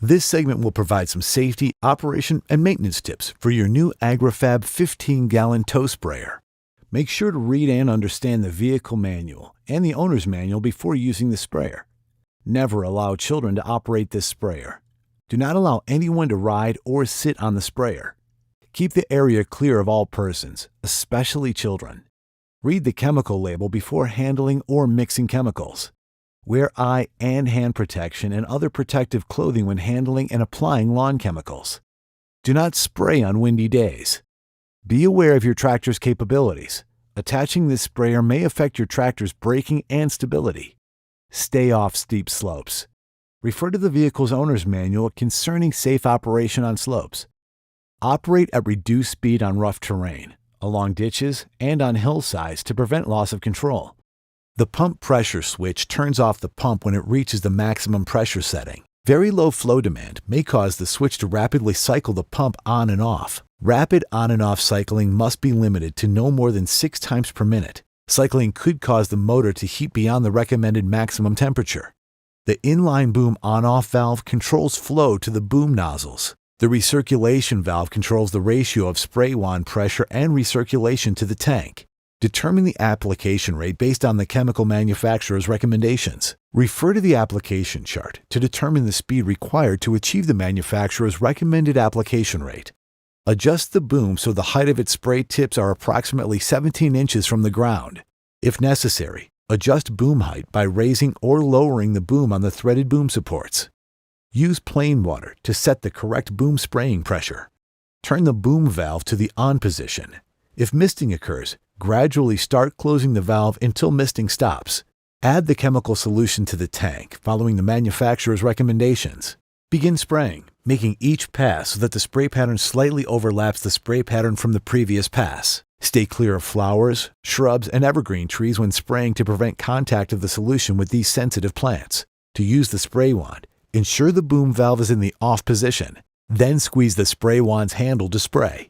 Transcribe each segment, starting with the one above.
This segment will provide some safety, operation, and maintenance tips for your new Agri-Fab 15-gallon tow sprayer. Make sure to read and understand the vehicle manual and the owner's manual before using the sprayer. Never allow children to operate this sprayer. Do not allow anyone to ride or sit on the sprayer. Keep the area clear of all persons, especially children. Read the chemical label before handling or mixing chemicals. Wear eye and hand protection and other protective clothing when handling and applying lawn chemicals. Do not spray on windy days. Be aware of your tractor's capabilities. Attaching this sprayer may affect your tractor's braking and stability. Stay off steep slopes. Refer to the vehicle's owner's manual concerning safe operation on slopes. Operate at reduced speed on rough terrain, along ditches, and on hillsides to prevent loss of control. The pump pressure switch turns off the pump when it reaches the maximum pressure setting. Very low flow demand may cause the switch to rapidly cycle the pump on and off. Rapid on and off cycling must be limited to no more than 6 times per minute. Cycling could cause the motor to heat beyond the recommended maximum temperature. The inline boom on-off valve controls flow to the boom nozzles. The recirculation valve controls the ratio of spray wand pressure and recirculation to the tank. Determine the application rate based on the chemical manufacturer's recommendations. Refer to the application chart to determine the speed required to achieve the manufacturer's recommended application rate. Adjust the boom so the height of its spray tips are approximately 17 inches from the ground. If necessary, adjust boom height by raising or lowering the boom on the threaded boom supports. Use plain water to set the correct boom spraying pressure. Turn the boom valve to the on position. If misting occurs, gradually start closing the valve until misting stops. Add the chemical solution to the tank following the manufacturer's recommendations. Begin spraying, making each pass so that the spray pattern slightly overlaps the spray pattern from the previous pass. Stay clear of flowers, shrubs, and evergreen trees when spraying to prevent contact of the solution with these sensitive plants. To use the spray wand, ensure the boom valve is in the off position. Then squeeze the spray wand's handle to spray.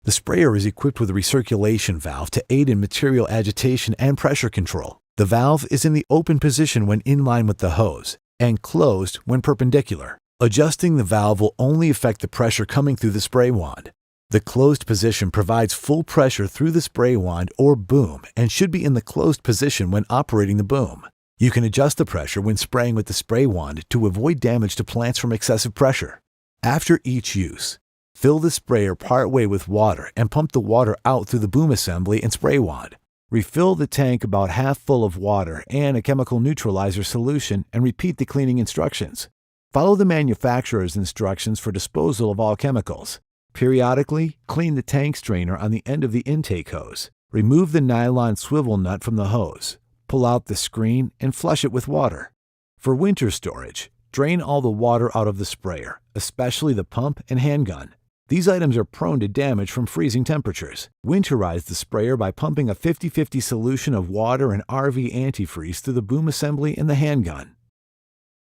The sprayer is equipped with a recirculation valve to aid in material agitation and pressure control. The valve is in the open position when in line with the hose and closed when perpendicular. Adjusting the valve will only affect the pressure coming through the spray wand. The closed position provides full pressure through the spray wand or boom and should be in the closed position when operating the boom. You can adjust the pressure when spraying with the spray wand to avoid damage to plants from excessive pressure. After each use, fill the sprayer partway with water and pump the water out through the boom assembly and spray wand. Refill the tank about half full of water and a chemical neutralizer solution and repeat the cleaning instructions. Follow the manufacturer's instructions for disposal of all chemicals. Periodically, clean the tank strainer on the end of the intake hose. Remove the nylon swivel nut from the hose. Pull out the screen and flush it with water. For winter storage, drain all the water out of the sprayer, especially the pump and handgun. These items are prone to damage from freezing temperatures. Winterize the sprayer by pumping a 50-50 solution of water and RV antifreeze through the boom assembly and the handgun.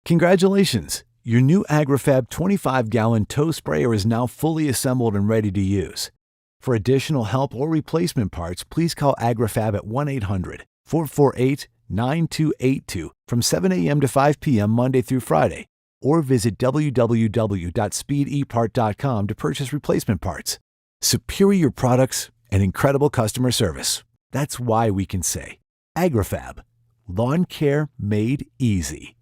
Congratulations! Your new Agri-Fab 25-gallon tow sprayer is now fully assembled and ready to use. For additional help or replacement parts, please call Agri-Fab at 1-800-448-9282 from 7 a.m. to 5 p.m. Monday through Friday, or visit www.speedepart.com to purchase replacement parts. Superior products and incredible customer service. That's why we can say Agri-Fab, lawn care made easy.